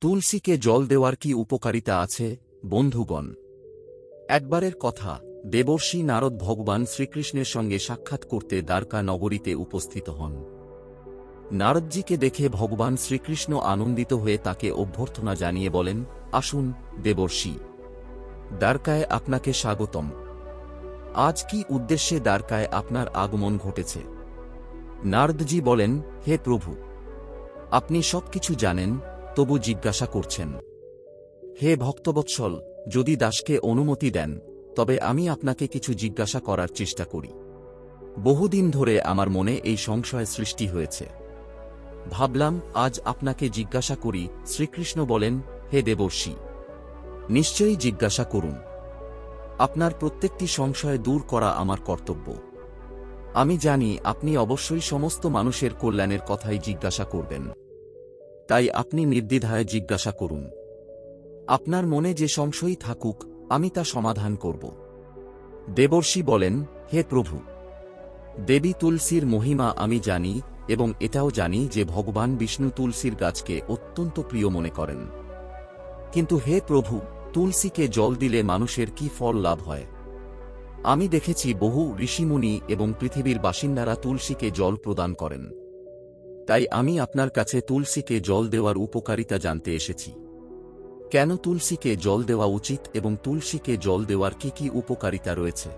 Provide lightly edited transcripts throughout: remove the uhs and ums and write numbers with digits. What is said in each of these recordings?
তুলসীকে জল দেওয়ার কি উপকারিতা আছে, বন্ধুগণ? একবারের কথা, দেবর্ষি নারদ ভগবান শ্রীকৃষ্ণের সঙ্গে সাক্ষাৎ করতে দ্বারকা নগরীতে উপস্থিত হন। নারদজিকে দেখে ভগবান শ্রীকৃষ্ণ আনন্দিত হয়ে তাকে অভ্যর্থনা জানিয়ে বলেন, আসুন দেবর্ষি, দ্বারকায় আপনাকে স্বাগতম। আজ কি উদ্দেশ্যে দ্বারকায় আপনার আগমন ঘটেছে? নারদজি বলেন, হে প্রভু, আপনি সবকিছু জানেন, তবু জিজ্ঞাসা করছেন। হে ভক্তবৎসল, যদি দাসকে অনুমতি দেন তবে আমি আপনাকে কিছু জিজ্ঞাসা করার চেষ্টা করি। বহুদিন ধরে আমার মনে এই সংশয় সৃষ্টি হয়েছে। ভাবলাম আজ আপনাকে জিজ্ঞাসা করি। শ্রীকৃষ্ণ বলেন, হে দেবর্ষি, নিশ্চয়ই জিজ্ঞাসা করুন। আপনার প্রত্যেকটি সংশয় দূর করা আমার কর্তব্য। আমি জানি আপনি অবশ্যই সমস্ত মানুষের কল্যাণের কথাই জিজ্ঞাসা করবেন, তাই আপনি নির্দ্বিধায় জিজ্ঞাসা করুন। আপনার মনে যে সংশয়ই থাকুক, আমি তা সমাধান করব। দেবর্ষি বলেন, হে প্রভু, দেবী তুলসীর মহিমা আমি জানি, এবং এটাও জানি যে ভগবান বিষ্ণু তুলসীর গাছকে অত্যন্ত প্রিয় মনে করেন। কিন্তু হে প্রভু, তুলসীকে জল দিলে মানুষের কি ফল লাভ হয়? আমি দেখেছি বহু ঋষিমুনি এবং পৃথিবীর বাসিন্দারা তুলসীকে জল প্রদান করেন। তাই আমি আপনার কাছে তুলসীকে জল দেওয়ার উপকারিতা জানতে এসেছি। কেন তুলসীকে জল দেওয়া উচিত এবং তুলসীকে জল দেওয়ার কি কি উপকারিতা রয়েছে?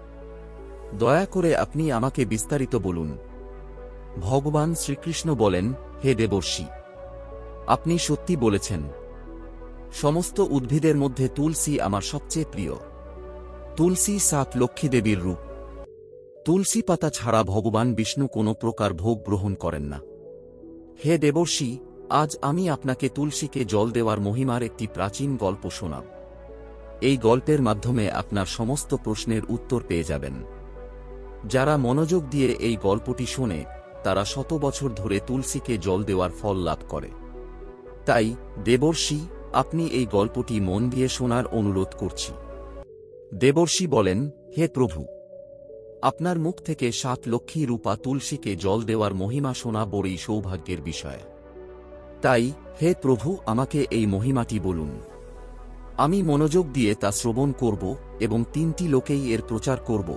দয়া করে আপনি আমাকে বিস্তারিত বলুন। ভগবান শ্রীকৃষ্ণ বলেন, হে দেবর্ষি, আপনি সত্যি বলেছেন। সমস্ত উদ্ভিদের মধ্যে তুলসী আমার সবচেয়ে প্রিয়। তুলসী 7 লক্ষ্মী দেবীর রূপ। তুলসী পাতা ছাড়া ভগবান বিষ্ণু কোনো প্রকার ভোগ গ্রহণ করেন না। হে দেবর্ষি, আজ আমি আপনাকে তুলসীকে জল দেওয়ার মহিমার একটি প্রাচীন গল্প শোনাব। এই গল্পের মাধ্যমে আপনার সমস্ত প্রশ্নের উত্তর পেয়ে যাবেন। যারা মনোযোগ দিয়ে এই গল্পটি শোনে তারা শত বছর ধরে তুলসীকে জল দেওয়ার ফল লাভ করে। তাই দেবর্ষি, আপনি এই গল্পটি মন দিয়ে শোনার অনুরোধ করছি। দেবর্ষি বলেন, হে প্রভু, আপনার মুখ থেকে 7 লক্ষ্মী রূপা তুলসীকে জল দেওয়ার মহিমা শোনা বড়ই সৌভাগ্যের বিষয়। তাই হে প্রভু, আমাকে এই মহিমাটি বলুন। আমি মনোযোগ দিয়ে তা শ্রবণ করব এবং 3টি লোকেই এর প্রচার করব।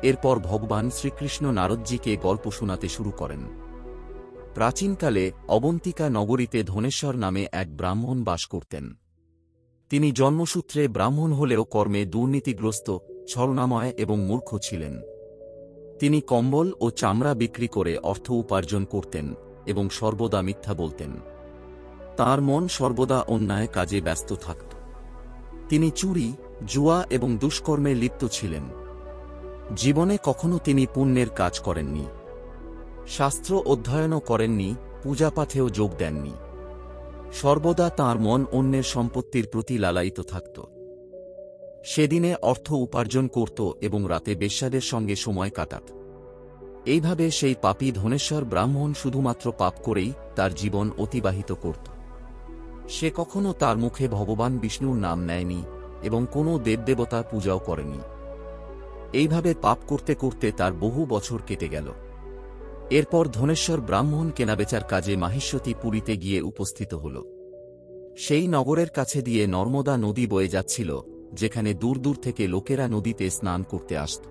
এরপর ভগবান শ্রীকৃষ্ণ নারদজিকে গল্প শোনাতে শুরু করেন। প্রাচীনকালে অবন্তিকা নগরীতে ধনেশ্বর নামে এক ব্রাহ্মণ বাস করতেন। তিনি জন্মসূত্রে ব্রাহ্মণ হলেও কর্মে দুর্নীতিগ্রস্ত, ছলনাময় এবং মূর্খ ছিলেন। তিনি কম্বল ও চামড়া বিক্রি করে অর্থ উপার্জন করতেন এবং সর্বদা মিথ্যা বলতেন। তাঁর মন সর্বদা অন্যায় কাজে ব্যস্ত থাকত। তিনি চুরি, জুয়া এবং দুষ্কর্মে লিপ্ত ছিলেন। জীবনে কখনো তিনি পুণ্যের কাজ করেননি, শাস্ত্র অধ্যয়নও করেননি, পূজাপাঠেও যোগ দেননি। সর্বদা তাঁর মন অন্যের সম্পত্তির প্রতি লালায়িত থাকত। সেদিনে অর্থ উপার্জন করত এবং রাতে বেশ্যাদের সঙ্গে সময় কাটাত। এইভাবে সেই পাপী ধনেশ্বর ব্রাহ্মণ শুধুমাত্র পাপ করেই তার জীবন অতিবাহিত করত। সে কখনো তার মুখে ভগবান বিষ্ণুর নাম নেয়নি এবং কোনো দেবদেবতার পূজাও করেনি। এইভাবে পাপ করতে করতে তার বহু বছর কেটে গেল। এরপর ধনেশ্বর ব্রাহ্মণ কেনাবেচার কাজে মাহিষ্যতী পুরীতে গিয়ে উপস্থিত হল। সেই নগরের কাছে দিয়ে নর্মদা নদী বয়ে যাচ্ছিল, যেখানে দূর দূর থেকে লোকেরা নদীতে স্নান করতে আসত।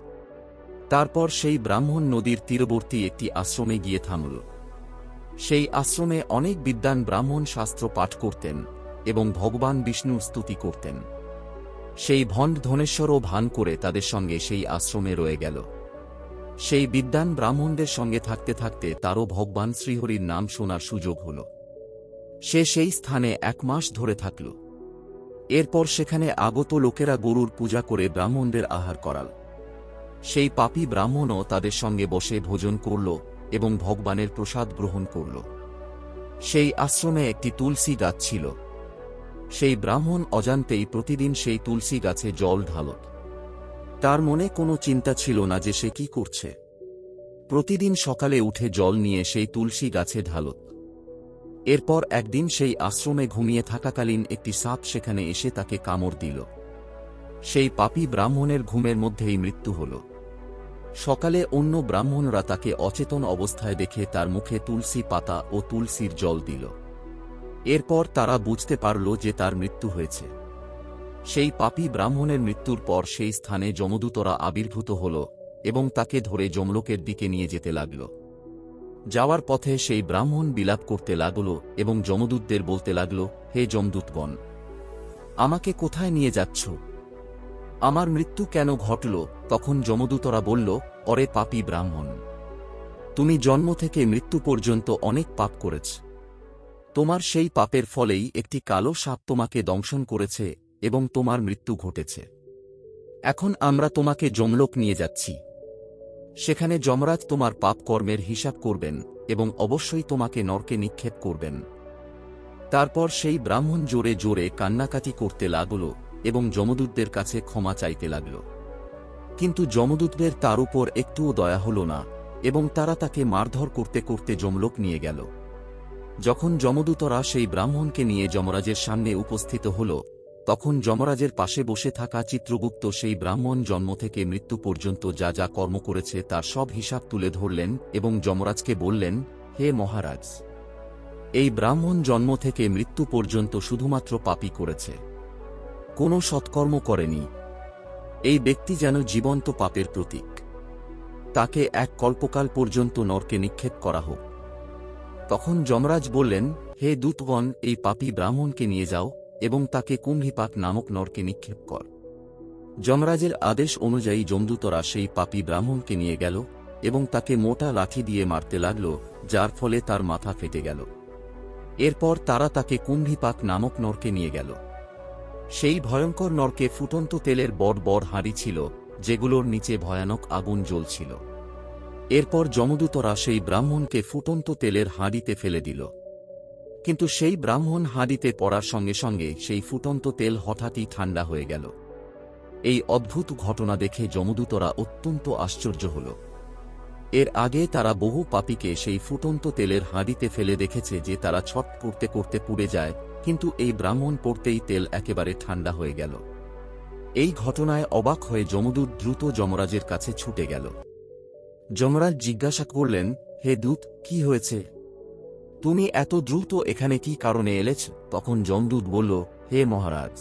তারপর সেই ব্রাহ্মণ নদীর তীরবর্তী একটি আশ্রমে গিয়ে থামল। সেই আশ্রমে অনেক বিদ্বান ব্রাহ্মণ শাস্ত্র পাঠ করতেন এবং ভগবান বিষ্ণুর স্তুতি করতেন। সেই ভণ্ড ধনেশ্বরও ভান করে তাদের সঙ্গে সেই আশ্রমে রয়ে গেল। সেই বিদ্বান ব্রাহ্মণদের সঙ্গে থাকতে থাকতে তারও ভগবান শ্রীহরির নাম শোনার সুযোগ হল। সে সেই স্থানে 1 মাস ধরে থাকল। এরপর সেখানে আগত লোকেরা গরুর পূজা করে ব্রাহ্মণদের আহার করাল। সেই পাপী ব্রাহ্মণও তাদের সঙ্গে বসে ভোজন করল এবং ভগবানের প্রসাদ গ্রহণ করল। সেই আশ্রমে একটি তুলসী গাছ ছিল। সেই ব্রাহ্মণ অজান্তেই প্রতিদিন সেই তুলসী গাছে জল ঢালত। তার মনে কোনো চিন্তা ছিল না যে সে কি করছে। প্রতিদিন সকালে উঠে জল নিয়ে সেই তুলসী গাছে ঢালত। এরপর একদিন সেই আশ্রমে ঘুমিয়ে থাকাকালীন একটি সাপ সেখানে এসে তাকে কামড় দিল। সেই পাপী ব্রাহ্মণের ঘুমের মধ্যেই মৃত্যু হল। সকালে অন্য ব্রাহ্মণরা তাকে অচেতন অবস্থায় দেখে তার মুখে তুলসী পাতা ও তুলসীর জল দিল। এরপর তারা বুঝতে পারল যে তার মৃত্যু হয়েছে। সেই পাপী ব্রাহ্মণের মৃত্যুর পর সেই স্থানে যমদূতরা আবির্ভূত হল এবং তাকে ধরে যমলোকের দিকে নিয়ে যেতে লাগল। যাওয়ার পথে সেই ব্রাহ্মণ বিলাপ করতে লাগল এবং যমদূতদের বলতে লাগল, হে যমদূতগণ, আমাকে কোথায় নিয়ে যাচ্ছ? আমার মৃত্যু কেন ঘটল? তখন যমদূতরা বলল, অরে পাপী ব্রাহ্মণ, তুমি জন্ম থেকে মৃত্যু পর্যন্ত অনেক পাপ করেছ। তোমার সেই পাপের ফলেই একটি কালো সাপ তোমাকে দংশন করেছে এবং তোমার মৃত্যু ঘটেছে। এখন আমরা তোমাকে যমলোক নিয়ে যাচ্ছি। সেখানে যমরাজ তোমার পাপ কর্মের হিসাব করবেন এবং অবশ্যই তোমাকে নরকে নিক্ষেপ করবেন। তারপর সেই ব্রাহ্মণ জোরে জোরে কান্নাকাটি করতে লাগল এবং যমদূতদের কাছে ক্ষমা চাইতে লাগল। কিন্তু যমদূতদের তার উপর একটুও দয়া হল না এবং তারা তাকে মারধর করতে করতে যমলোক নিয়ে গেল। যখন যমদূতরা সেই ব্রাহ্মণকে নিয়ে যমরাজের সামনে উপস্থিত হল, তখন যমরাজের পাশে বসে থাকা চিত্রগুপ্ত সেই ব্রাহ্মণ জন্ম থেকে মৃত্যু পর্যন্ত যা যা কর্ম করেছে তার সব হিসাব তুলে ধরলেন এবং যমরাজকে বললেন, হে মহারাজ, এই ব্রাহ্মণ জন্ম থেকে মৃত্যু পর্যন্ত শুধুমাত্র পাপই করেছে, কোনো সৎকর্ম করেনি। এই ব্যক্তি যেন জীবন্ত পাপের প্রতীক। তাকে এক কল্পকাল পর্যন্ত নরকে নিক্ষেপ করা হোক। তখন যমরাজ বললেন, হে দূতগণ, এই পাপী ব্রাহ্মণকে নিয়ে যাও এবং তাকে কুম্ভীপাক নামক নরকে নিক্ষেপ কর। যমরাজের আদেশ অনুযায়ী যমদূতরা সেই পাপী ব্রাহ্মণকে নিয়ে গেল এবং তাকে মোটা লাঠি দিয়ে মারতে লাগল, যার ফলে তার মাথা ফেটে গেল। এরপর তারা তাকে কুম্ভীপাক নামক নরকে নিয়ে গেল। সেই ভয়ঙ্কর নরকে ফুটন্ত তেলের বড় বড় হাঁড়ি ছিল, যেগুলোর নিচে ভয়ানক আগুন জ্বলছিল। এরপর যমদূতরা সেই ব্রাহ্মণকে ফুটন্ত তেলের হাঁড়িতে ফেলে দিল। কিন্তু সেই ব্রাহ্মণ হাঁড়িতে পড়ার সঙ্গে সঙ্গে সেই ফুটন্ত তেল হঠাৎই ঠান্ডা হয়ে গেল। এই অদ্ভুত ঘটনা দেখে যমদূতরা অত্যন্ত আশ্চর্য হল। এর আগে তারা বহু পাপীকে সেই ফুটন্ত তেলের হাঁড়িতে ফেলে দেখেছে যে তারা ছট করতে করতে পুড়ে যায়, কিন্তু এই ব্রাহ্মণ পড়তেই তেল একেবারে ঠান্ডা হয়ে গেল। এই ঘটনায় অবাক হয়ে যমদূত দ্রুত যমরাজের কাছে ছুটে গেল। যমরাজ জিজ্ঞাসা করলেন, হে দূত, কি হয়েছে? তুমি এত দ্রুত এখানে কি কারণে এলেছ? তখন যমদূত বলল, হে মহারাজ,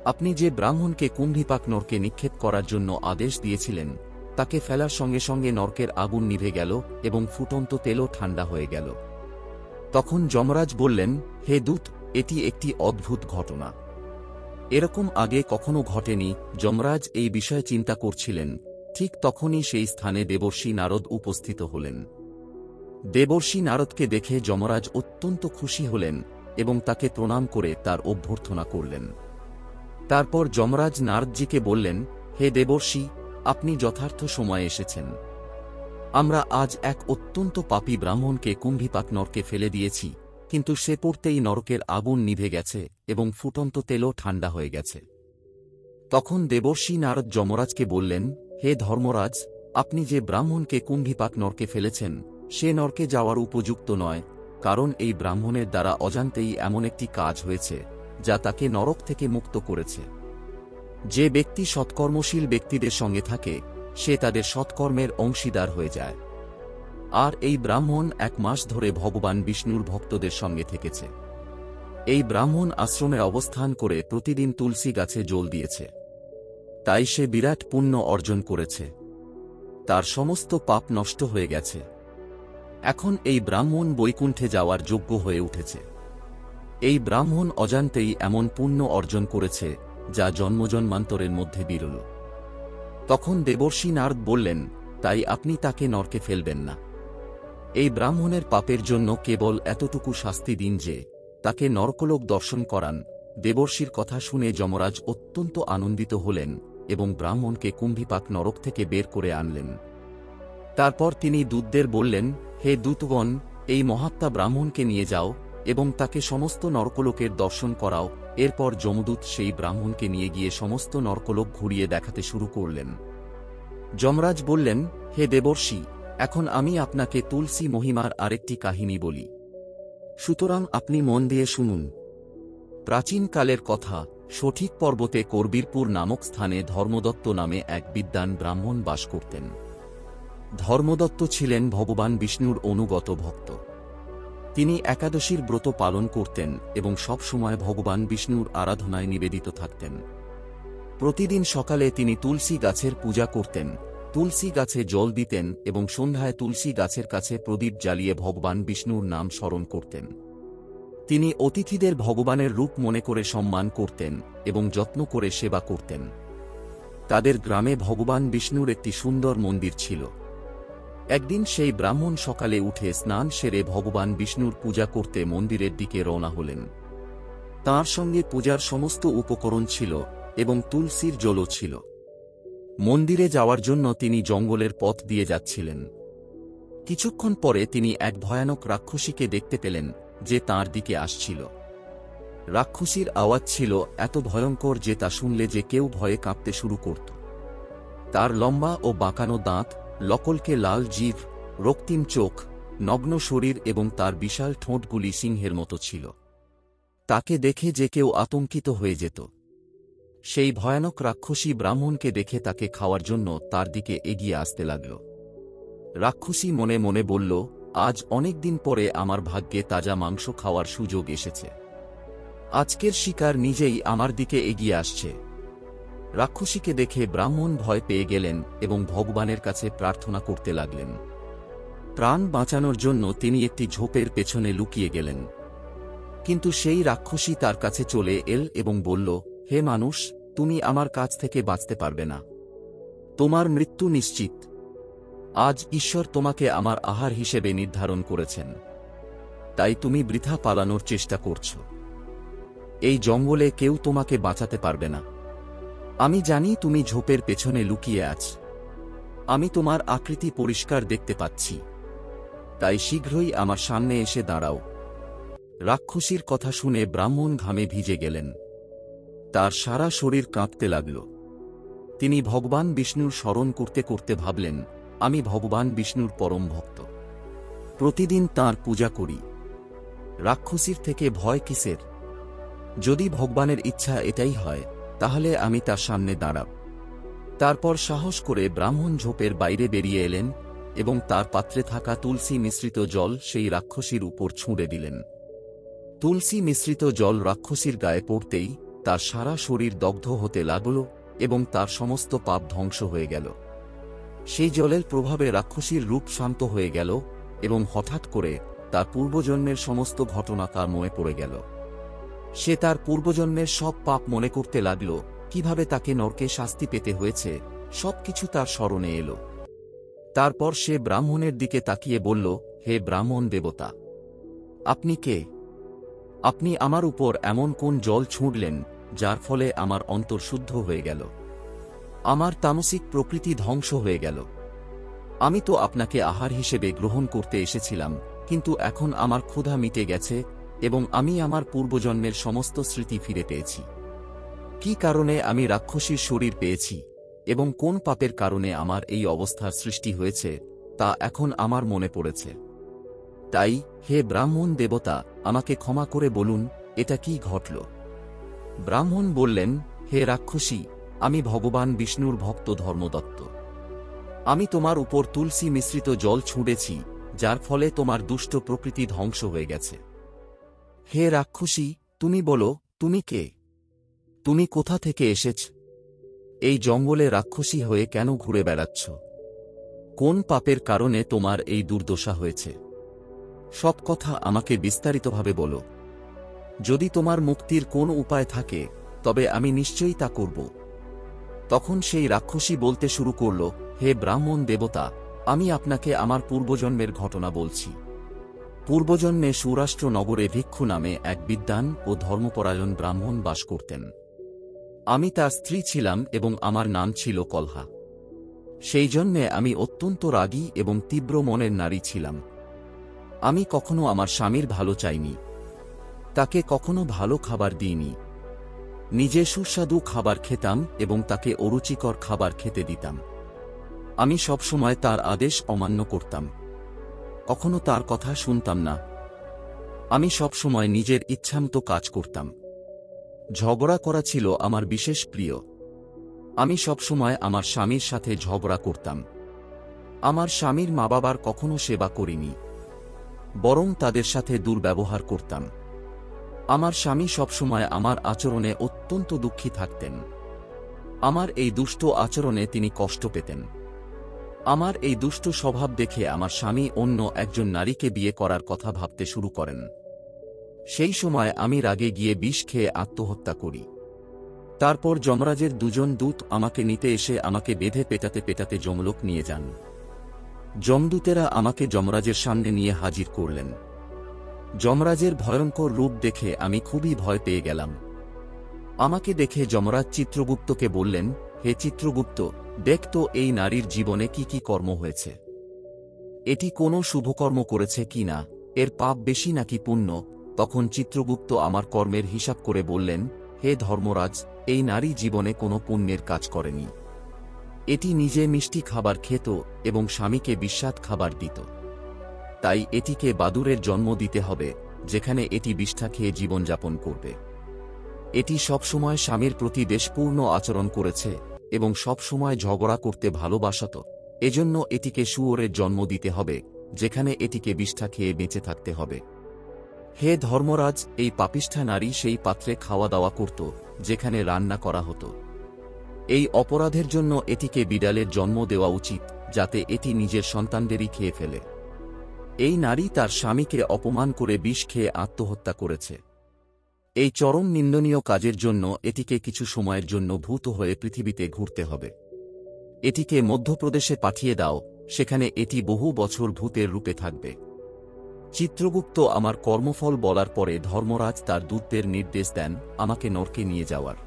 আপনি যে ব্রাহ্মণকে কুম্ভীপাক নরকে নিক্ষেপ করার জন্য আদেশ দিয়েছিলেন, তাকে ফেলার সঙ্গে সঙ্গে নরকের আগুন নিভে গেল এবং ফুটন্ত তেলও ঠান্ডা হয়ে গেল। তখন যমরাজ বললেন, হে দূত, এটি একটি অদ্ভুত ঘটনা। এরকম আগে কখনো ঘটেনি। যমরাজ এই বিষয়ে চিন্তা করছিলেন, ঠিক তখনই সেই স্থানে দেবর্ষি নারদ উপস্থিত হলেন। দেবর্ষি নারদকে দেখে যমরাজ অত্যন্ত খুশি হলেন এবং তাকে প্রণাম করে তার অভ্যর্থনা করলেন। তারপর যমরাজ নারদজিকে বললেন, হে দেবর্ষি, আপনি যথার্থ সময়ে এসেছেন। আমরা আজ এক অত্যন্ত পাপী ব্রাহ্মণকে কুম্ভীপাক নরকে ফেলে দিয়েছি, কিন্তু সে পড়তেই নরকের আগুন নিভে গেছে এবং ফুটন্ত তেলও ঠান্ডা হয়ে গেছে। তখন দেবর্ষি নারদ যমরাজকে বললেন, হে ধর্মরাজ, আপনি যে ব্রাহ্মণকে কুম্ভীপাক নরকে ফেলেছেন সে নরকে যাওয়ার উপযুক্ত নয়, কারণ এই ব্রাহ্মণের দ্বারা অজান্তেই এমন একটি কাজ হয়েছে যা তাকে নরক থেকে মুক্ত করেছে। যে ব্যক্তি সৎকর্মশীল ব্যক্তিদের সঙ্গে থাকে সে তাদের সৎকর্মের অংশীদার হয়ে যায়। আর এই ব্রাহ্মণ 1 মাস ধরে ভগবান বিষ্ণুর ভক্তদের সঙ্গে থেকেছে। এই ব্রাহ্মণ আশ্রমে অবস্থান করে প্রতিদিন তুলসী গাছে জল দিয়েছে, তাই সে বিরাট পুণ্য অর্জন করেছে। তার সমস্ত পাপ নষ্ট হয়ে গেছে। এখন এই ব্রাহ্মণ বৈকুণ্ঠে যাওয়ার যোগ্য হয়ে উঠেছে। এই ব্রাহ্মণ অজান্তেই এমন পুণ্য অর্জন করেছে যা জন্মজন্মান্তরের মধ্যে বিরল। তখন দেবর্ষি নারদ বললেন, তাই আপনি তাকে নরকে ফেলবেন না। এই ব্রাহ্মণের পাপের জন্য কেবল এতটুকু শাস্তি দিন যে তাকে নরকলোক দর্শন করান। দেবর্ষির কথা শুনে যমরাজ অত্যন্ত আনন্দিত হলেন এবং ব্রাহ্মণকে কুম্ভীপাক নরক থেকে বের করে আনলেন। তারপর তিনি দূতদের বললেন, হে দূতগণ, এই মহাত্মা ব্রাহ্মণকে নিয়ে যাও এবং তাকে সমস্ত নরকলোকের দর্শন করাও। এরপর যমদূত সেই ব্রাহ্মণকে নিয়ে গিয়ে সমস্ত নরকলোক ঘুরিয়ে দেখাতে শুরু করলেন। যমরাজ বললেন, হে দেবর্ষি, এখন আমি আপনাকে তুলসী মহিমার আরেকটি কাহিনী বলি। সুতরাং আপনি মন দিয়ে শুনুন। প্রাচীনকালের কথা, সঠিক পর্বতে করবীরপুর নামক স্থানে ধর্মদত্ত নামে এক বিদ্বান ব্রাহ্মণ বাস করতেন। ধর্মদত্ত ছিলেন ভগবান বিষ্ণুর অনুগত ভক্ত। তিনি একাদশীর ব্রত পালন করতেন এবং সব সময় ভগবান বিষ্ণুর আরাধনায় নিবেদিত থাকতেন। প্রতিদিন সকালে তিনি তুলসী গাছের পূজা করতেন, তুলসী গাছে জল দিতেন এবং সন্ধ্যায় তুলসী গাছের কাছে প্রদীপ জ্বালিয়ে ভগবান বিষ্ণুর নাম স্মরণ করতেন। তিনি অতিথিদের ভগবানের রূপ মনে করে সম্মান করতেন এবং যত্ন করে সেবা করতেন। তাদের গ্রামে ভগবান বিষ্ণুর একটি সুন্দর মন্দির ছিল। একদিন সেই ব্রাহ্মণ সকালে উঠে স্নান সেরে ভগবান বিষ্ণুর পূজা করতে মন্দিরের দিকে রওনা হলেন। তাঁর সঙ্গে পূজার সমস্ত উপকরণ ছিল এবং তুলসীর জলও ছিল। মন্দিরে যাওয়ার জন্য তিনি জঙ্গলের পথ দিয়ে যাচ্ছিলেন। কিছুক্ষণ পরে তিনি এক ভয়ানক রাক্ষসীকে দেখতে পেলেন যে তাঁর দিকে আসছিল। রাক্ষসীর আওয়াজ ছিল এত ভয়ঙ্কর যে তা শুনলে যে কেউ ভয়ে কাঁপতে শুরু করত। তার লম্বা ও বাঁকানো দাঁত, লকলকে লাল জিভ, রক্তিম চোখ, নগ্ন শরীর এবং তার বিশাল ঠোঁটগুলি সিংহের মতো ছিল। তাকে দেখে যে কেউ আতঙ্কিত হয়ে যেত। সেই ভয়ানক রাক্ষসী ব্রাহ্মণকে দেখে তাকে খাওয়ার জন্য তার দিকে এগিয়ে আসতে লাগল। রাক্ষসী মনে মনে বলল, আজ অনেক দিন পরে আমার ভাগ্যে তাজা মাংস খাওয়ার সুযোগ এসেছে। আজকের শিকার নিজেই আমার দিকে এগিয়ে আসছে। রাক্ষসীকে দেখে ব্রাহ্মণ ভয় পেয়ে গেলেন এবং ভগবানের কাছে প্রার্থনা করতে লাগলেন। প্রাণ বাঁচানোর জন্য তিনি একটি ঝোপের পেছনে লুকিয়ে গেলেন। কিন্তু সেই রাক্ষসী তার কাছে চলে এল এবং বলল, হে মানুষ, তুমি আমার কাছ থেকে বাঁচতে পারবে না। তোমার মৃত্যু নিশ্চিত। আজ ঈশ্বর তোমাকে আমার আহার হিসেবে নির্ধারণ করেছেন, তাই তুমি বৃথা পালানোর চেষ্টা করছ। এই জঙ্গলে কেউ তোমাকে বাঁচাতে পারবে না। আমি জানি তুমি ঝোপের পেছনে লুকিয়ে আছ। আমি তোমার আকৃতি পরিষ্কার দেখতে পাচ্ছি, তাই শীঘ্রই আমার সামনে এসে দাঁড়াও। রাক্ষসীর কথা শুনে ব্রাহ্মণ ঘামে ভিজে গেলেন। তার সারা শরীর কাঁপতে লাগল। তিনি ভগবান বিষ্ণুর স্মরণ করতে করতে ভাবলেন, আমি ভগবান বিষ্ণুর পরম ভক্ত, প্রতিদিন তাঁর পূজা করি। রাক্ষসীর থেকে ভয় কিসের? যদি ভগবানের ইচ্ছা এটাই হয় তাহলে আমি তার সামনে দাঁড়াব। তারপর সাহস করে ব্রাহ্মণ ঝোপের বাইরে বেরিয়ে এলেন এবং তার পাত্রে থাকা তুলসী মিশ্রিত জল সেই রাক্ষসীর উপর ছুঁড়ে দিলেন। তুলসী মিশ্রিত জল রাক্ষসীর গায়ে পড়তেই তার সারা শরীর দগ্ধ হতে লাগল এবং তার সমস্ত পাপ ধ্বংস হয়ে গেল। সেই জলের প্রভাবে রাক্ষসীর রূপ শান্ত হয়ে গেল এবং হঠাৎ করে তার পূর্বজন্মের সমস্ত ঘটনা তার মনে পড়ে গেল। সে তার পূর্বজন্মের সব পাপ মনে করতে লাগল, কিভাবে তাকে নরকে শাস্তি পেতে হয়েছে, সবকিছু তার স্মরণে এলো। তারপর সে ব্রাহ্মণের দিকে তাকিয়ে বলল, হে ব্রাহ্মণ দেবতা, আপনি কে? আপনি আমার উপর এমন কোন জল ছুঁড়লেন যার ফলে আমার অন্তর শুদ্ধ হয়ে গেল, আমার তামসিক প্রকৃতি ধ্বংস হয়ে গেল? আমি তো আপনাকে আহার হিসেবে গ্রহণ করতে এসেছিলাম, কিন্তু এখন আমার ক্ষুধা মিটে গেছে এবং আমি আমার পূর্বজন্মের সমস্ত স্মৃতি ফিরে পেয়েছি। কি কারণে আমি রাক্ষসীর শরীর পেয়েছি এবং কোন পাপের কারণে আমার এই অবস্থার সৃষ্টি হয়েছে তা এখন আমার মনে পড়েছে। তাই হে ব্রাহ্মণ দেবতা, আমাকে ক্ষমা করে বলুন, এটা কি ঘটল? ব্রাহ্মণ বললেন, হে রাক্ষসী, আমি ভগবান বিষ্ণুর ভক্ত ধর্মদত্ত। আমি তোমার উপর তুলসী মিশ্রিত জল ছুঁড়েছি, যার ফলে তোমার দুষ্ট প্রকৃতি ধ্বংস হয়ে গেছে। হে রাক্ষসী, তুমি বলো, তুমি কে? তুমি কোথা থেকে এসেছ? এই জঙ্গলে রাক্ষসী হয়ে কেন ঘুরে বেড়াচ্ছ? কোন পাপের কারণে তোমার এই দুর্দশা হয়েছে? সব কথা আমাকে বিস্তারিতভাবে বলো। যদি তোমার মুক্তির কোন উপায় থাকে তবে আমি নিশ্চয়ই তা করব। তখন সেই রাক্ষসী বলতে শুরু করল, হে ব্রাহ্মণ দেবতা, আমি আপনাকে আমার পূর্বজন্মের ঘটনা বলছি। পূর্বজন্মে সৌরাষ্ট্র নগরে ভিক্ষু নামে এক বিদ্বান ও ধর্মপরায়ণ ব্রাহ্মণ বাস করতেন। আমি তার স্ত্রী ছিলাম এবং আমার নাম ছিল কলহা। সেই জন্যে আমি অত্যন্ত রাগী এবং তীব্র মনের নারী ছিলাম। আমি কখনো আমার স্বামীর ভালো চাইনি, তাকে কখনো ভালো খাবার দিইনি। নিজে সুস্বাদু খাবার খেতাম এবং তাকে অরুচিকর খাবার খেতে দিতাম। আমি সবসময় তার আদেশ অমান্য করতাম, কখনো তার কথা শুনতাম না। আমি সবসময় নিজের ইচ্ছামতো কাজ করতাম। ঝগড়া করা ছিল আমার বিশেষ প্রিয়। আমি সবসময় আমার স্বামীর সাথে ঝগড়া করতাম। আমার স্বামীর মা বাবার কখনো সেবা করিনি। বরং তাদের সাথে দুর্ব্যবহার করতাম। আমার স্বামী সবসময় আমার আচরণে অত্যন্ত দুঃখী থাকতেন। আমার এই দুষ্ট আচরণে তিনি কষ্ট পেতেন। আমার এই দুষ্ট স্বভাব দেখে আমার স্বামী অন্য একজন নারীকে বিয়ে করার কথা ভাবতে শুরু করেন। সেই সময় আমি রাগে গিয়ে বিষ খেয়ে আত্মহত্যা করি। তারপর যমরাজের দুজন দূত আমাকে নিতে এসে আমাকে বেঁধে পেটাতে পেটাতে যমলোক নিয়ে যান। যমদূতেরা আমাকে যমরাজের সামনে নিয়ে হাজির করলেন। যমরাজের ভয়ঙ্কর রূপ দেখে আমি খুবই ভয় পেয়ে গেলাম। আমাকে দেখে যমরাজ চিত্রগুপ্তকে বললেন, হে চিত্রগুপ্ত, দেখ তো এই নারীর জীবনে কি কি কর্ম হয়েছে। এটি কোনো শুভকর্ম করেছে কি না, এর পাপ বেশি নাকি পুণ্য। তখন চিত্রগুপ্ত আমার কর্মের হিসাব করে বললেন, হে ধর্মরাজ, এই নারী জীবনে কোনো পুণ্যের কাজ করেনি। এটি নিজে মিষ্টি খাবার খেত এবং স্বামীকে বিস্বাদ খাবার দিত। তাই এটিকে বাদুড়ের জন্ম দিতে হবে, যেখানে এটি বিষ্ঠা খেয়ে জীবনযাপন করবে। এটি সবসময় স্বামীর প্রতি দেশপূর্ণ আচরণ করেছে এবং সবসময় ঝগড়া করতে ভালোবাসত। এজন্য এটিকে শুয়োরের জন্ম দিতে হবে, যেখানে এটিকে বিষ্ঠা খেয়ে বেঁচে থাকতে হবে। হে ধর্মরাজ, এই পাপিষ্ঠা নারী সেই পাত্রে খাওয়া দাওয়া করত যেখানে রান্না করা হতো। এই অপরাধের জন্য এটিকে বিড়ালের জন্ম দেওয়া উচিত, যাতে এটি নিজের সন্তানদেরই খেয়ে ফেলে। এই নারী তার স্বামীকে অপমান করে বিষ খেয়ে আত্মহত্যা করেছে। এই চরম নিন্দনীয় কাজের জন্য এটিকে কিছু সময়ের জন্য ভূত হয়ে পৃথিবীতে ঘুরতে হবে। এটিকে মধ্যপ্রদেশে পাঠিয়ে দাও, সেখানে এটি বহু বছর ভূতের রূপে থাকবে। চিত্রগুপ্ত আমার কর্মফল বলার পরে ধর্মরাজ তার দূতদের নির্দেশ দেন আমাকে নরকে নিয়ে যাওয়ার।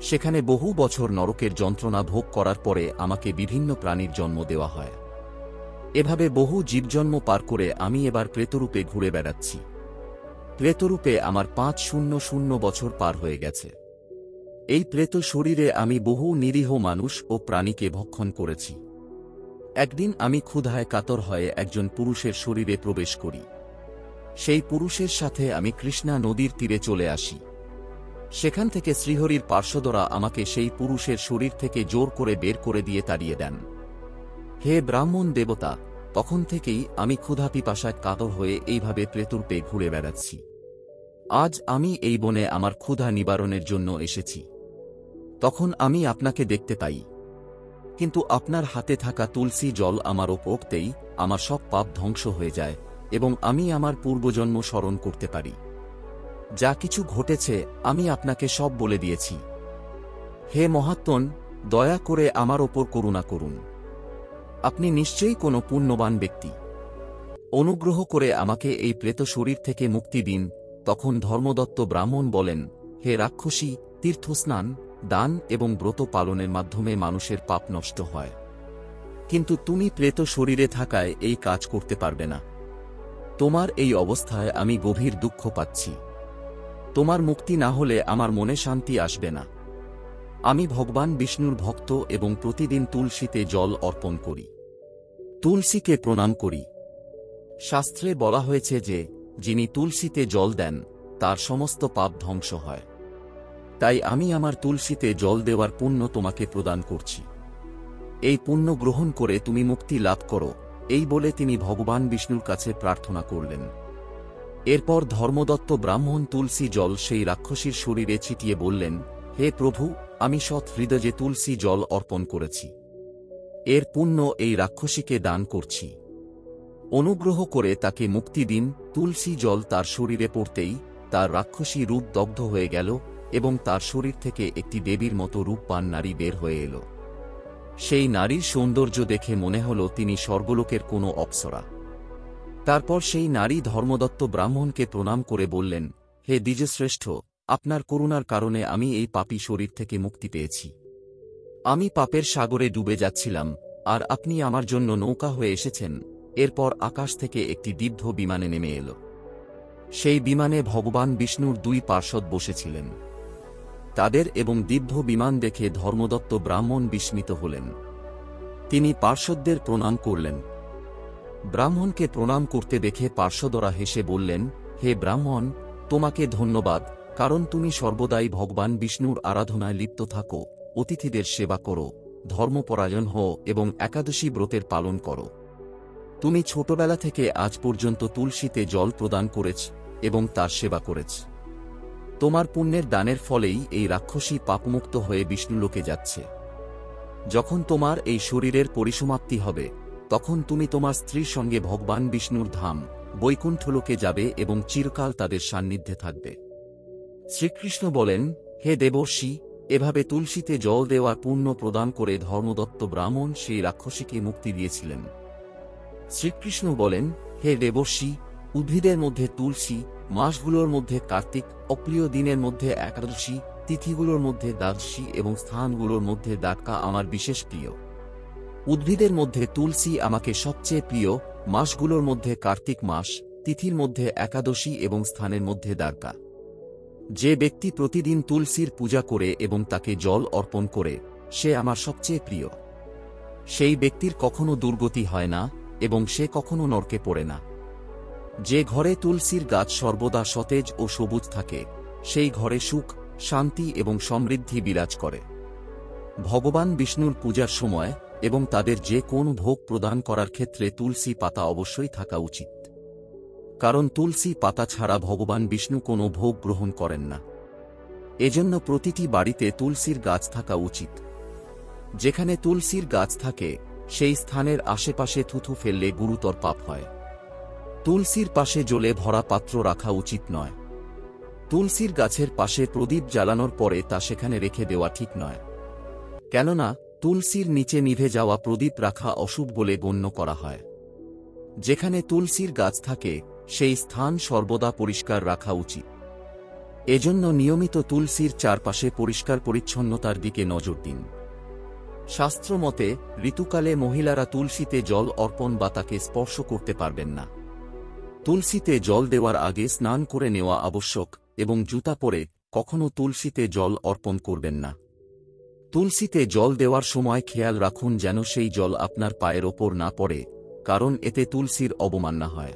সেখানে বহু বছর নরকের যন্ত্রণা ভোগ করার পরে আমাকে বিভিন্ন প্রাণীর জন্ম দেওয়া হয়। এভাবে বহু জীবজন্ম পার করে আমি এবার প্রেতরূপে ঘুরে বেড়াচ্ছি। প্রেতরূপে আমার 500 বছর পার হয়ে গেছে। এই প্রেত শরীরে আমি বহু নিরীহ মানুষ ও প্রাণীকে ভক্ষণ করেছি। একদিন আমি ক্ষুধায় কাতর হয়ে একজন পুরুষের শরীরে প্রবেশ করি। সেই পুরুষের সাথে আমি কৃষ্ণা নদীর তীরে চলে আসি। সেখান থেকে শ্রীহরির পার্শ্বদরা আমাকে সেই পুরুষের শরীর থেকে জোর করে বের করে দিয়ে তাড়িয়ে দেন। হে ব্রাহ্মণ দেবতা, তখন থেকেই আমি ক্ষুধা পিপাসায় কাতর হয়ে এইভাবে প্রেতরূপে ঘুরে বেড়াচ্ছি। আজ আমি এই বনে আমার ক্ষুধা নিবারণের জন্য এসেছি। তখন আমি আপনাকে দেখতে পাই, কিন্তু আপনার হাতে থাকা তুলসী জল আমার ওপরতেই আমার সব পাপ ধ্বংস হয়ে যায় এবং আমি আমার পূর্বজন্ম স্মরণ করতে পারি। যা কিছু ঘটেছে আমি আপনাকে সব বলে দিয়েছি। হে মহাত্মন, দয়া করে আমার ওপর করুণা করুন। আপনি নিশ্চয়ই কোনো পুণ্যবান ব্যক্তি। অনুগ্রহ করে আমাকে এই প্রেত শরীর থেকে মুক্তি দিন। তখন ধর্মদত্ত ব্রাহ্মণ বলেন, হে রাক্ষসী, তীর্থস্নান, দান এবং ব্রত পালনের মাধ্যমে মানুষের পাপ নষ্ট হয়, কিন্তু তুমি প্রেত শরীরে থাকায় এই কাজ করতে পারবে না। তোমার এই অবস্থায় আমি গভীর দুঃখ পাচ্ছি। তোমার মুক্তি না হলে আমার মনে শান্তি আসবে না। আমি ভগবান বিষ্ণুর ভক্ত এবং প্রতিদিন তুলসীতে জল অর্পণ করি। তুলসীকে প্রণাম করি। শাস্ত্রে বলা হয়েছে যে যিনি তুলসীতে জল দেন তার সমস্ত পাপ ধ্বংস হয়। তাই আমি আমার তুলসীতে জল দেওয়ার পুণ্য তোমাকে প্রদান করছি। এই পুণ্য গ্রহণ করে তুমি মুক্তি লাভ করো, এই বলে তিনি ভগবান বিষ্ণুর কাছে প্রার্থনা করলেন। এরপর ধর্মদত্ত ব্রাহ্মণ তুলসী জল সেই রাক্ষসীর শরীরে ছিটিয়ে বললেন, হে প্রভু, আমি সৎ হৃদয়ে তুলসী জল অর্পণ করেছি। এর পুণ্য এই রাক্ষসীকে দান করছি। অনুগ্রহ করে তাকে মুক্তি দিন। তুলসী জল তার শরীরে পড়তেই তার রাক্ষসী রূপ দগ্ধ হয়ে গেল এবং তার শরীর থেকে একটি দেবীর মতো রূপবান নারী বের হয়ে এল। সেই নারীর সৌন্দর্য দেখে মনে হল তিনি স্বর্গলোকের কোনো অপ্সরা। তারপর সেই নারী ধর্মদত্ত ব্রাহ্মণকে প্রণাম করে বললেন, হে দ্বিজশ্রেষ্ঠ, আপনার করুণার কারণে আমি এই পাপী শরীর থেকে মুক্তি পেয়েছি। আমি পাপের সাগরে ডুবে যাচ্ছিলাম, আর আপনি আমার জন্য নৌকা হয়ে এসেছেন। এরপর আকাশ থেকে একটি দিব্য বিমানে নেমে এল। সেই বিমানে ভগবান বিষ্ণুর 2 পার্ষদ বসেছিলেন। তাদের এবং দিব্য বিমান দেখে ধর্মদত্ত ব্রাহ্মণ বিস্মিত হলেন। তিনি পার্ষদদের প্রণাম করলেন। ব্রাহ্মণকে প্রণাম করতে দেখে পার্ষদরা হেসে বললেন, হে ব্রাহ্মণ, তোমাকে ধন্যবাদ, কারণ তুমি সর্বদাই ভগবান বিষ্ণুর আরাধনায় লিপ্ত থাকো, অতিথিদের সেবা করো, ধর্মপরায়ণ হও এবং একাদশী ব্রতের পালন করো। তুমি ছোটবেলা থেকে আজ পর্যন্ত তুলসীতে জল প্রদান করেছ এবং তার সেবা করেছ। তোমার পুণ্যের দানের ফলেই এই রাক্ষসী পাপমুক্ত হয়ে বিষ্ণুলোকে যাচ্ছে। যখন তোমার এই শরীরের পরিসমাপ্তি হবে, তখন তুমি তোমার স্ত্রীর সঙ্গে ভগবান বিষ্ণুর ধাম বৈকুণ্ঠলোকে যাবে এবং চিরকাল তাদের সান্নিধ্যে থাকবে। শ্রীকৃষ্ণ বলেন, হে দেবর্ষি, এভাবে তুলসীতে জল দেওয়ার পুণ্য প্রদান করে ধর্মদত্ত ব্রাহ্মণ সেই রাক্ষসীকে মুক্তি দিয়েছিলেন। শ্রীকৃষ্ণ বলেন, হে দেবর্ষি, উদ্ভিদের মধ্যে তুলসী, মাসগুলোর মধ্যে কার্তিক, অপ্রিয় দিনের মধ্যে একাদশী, তিথিগুলোর মধ্যে দ্বাদশী এবং স্থানগুলোর মধ্যে দ্বারকা আমার বিশেষ প্রিয়। উদ্ভিদের মধ্যে তুলসী আমাকে সবচেয়ে প্রিয়, মাসগুলোর মধ্যে কার্তিক মাস, তিথির মধ্যে একাদশী এবং স্থানের মধ্যে দ্বারকা। যে ব্যক্তি প্রতিদিন তুলসীর পূজা করে এবং তাকে জল অর্পণ করে, সে আমার সবচেয়ে প্রিয়। সেই ব্যক্তির কখনো দুর্গতি হয় না এবং সে কখনো নরকে পড়ে না। যে ঘরে তুলসীর গাছ সর্বদা সতেজ ও সবুজ থাকে, সেই ঘরে সুখ, শান্তি এবং সমৃদ্ধি বিরাজ করে। ভগবান বিষ্ণুর পূজার সময় এবং তাদের যে কোনো ভোগ প্রদান করার ক্ষেত্রে তুলসী পাতা অবশ্যই থাকা উচিত, কারণ তুলসী পাতা ছাড়া ভগবান বিষ্ণু কোনো ভোগ গ্রহণ করেন না। এজন্য প্রতিটি বাড়িতে তুলসীর গাছ থাকা উচিত। যেখানে তুলসীর গাছ থাকে, সেই স্থানের আশেপাশে থুথু ফেললে গুরুতর পাপ হয়। তুলসীর পাশে জলে ভরা পাত্র রাখা উচিত নয়। তুলসীর গাছের পাশে প্রদীপ জ্বালানোর পরে তা সেখানে রেখে দেওয়া ঠিক নয়, কেননা তুলসীর নিচে নিভে যাওয়া প্রদীপ রাখা অশুভ বলে গণ্য করা হয়। যেখানে তুলসীর গাছ থাকে, সেই স্থান সর্বদা পরিষ্কার রাখা উচিত। এজন্য নিয়মিত তুলসীর চারপাশে পরিষ্কার পরিচ্ছন্নতার দিকে নজর দিন। শাস্ত্র মতে ঋতুকালে মহিলারা তুলসীতে জল অর্পণ বা তাকে স্পর্শ করতে পারবেন না। তুলসীতে জল দেওয়ার আগে স্নান করে নেওয়া আবশ্যক এবং জুতা পরে কখনো তুলসীতে জল অর্পণ করবেন না। তুলসীতে জল দেওয়ার সময় খেয়াল রাখুন যেন সেই জল আপনার পায়ের ওপর না পড়ে, কারণ এতে তুলসীর অবমাননা হয়।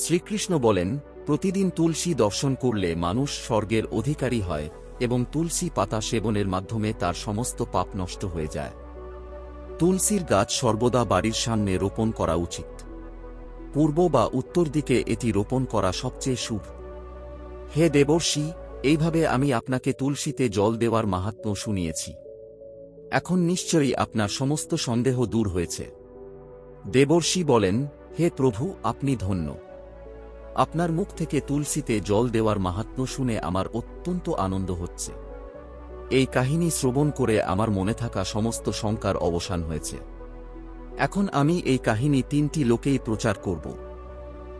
শ্রীকৃষ্ণ বলেন, প্রতিদিন তুলসী দর্শন করলে মানুষ স্বর্গের অধিকারী হয় এবং তুলসী পাতা সেবনের মাধ্যমে তার সমস্ত পাপ নষ্ট হয়ে যায়। তুলসীর গাছ সর্বদা বাড়ির সামনে রোপণ করা উচিত। পূর্ব বা উত্তর দিকে এটি রোপণ করা সবচেয়ে শুভ। হে দেবর্ষি, এইভাবে আমি আপনাকে তুলসীতে জল দেওয়ার মাহাত্ম্য শুনিয়েছি। এখন নিশ্চয়ই আপনার সমস্ত সন্দেহ দূর হয়েছে। দেবর্ষি বলেন, হে প্রভু, আপনি ধন্য। আপনার মুখ থেকে তুলসীতে জল দেওয়ার মাহাত্ম্য শুনে আমার অত্যন্ত আনন্দ হচ্ছে। এই কাহিনী শ্রবণ করে আমার মনে থাকা সমস্ত শঙ্কার অবসান হয়েছে। এখন আমি এই কাহিনী 3টি লোকেই প্রচার করব।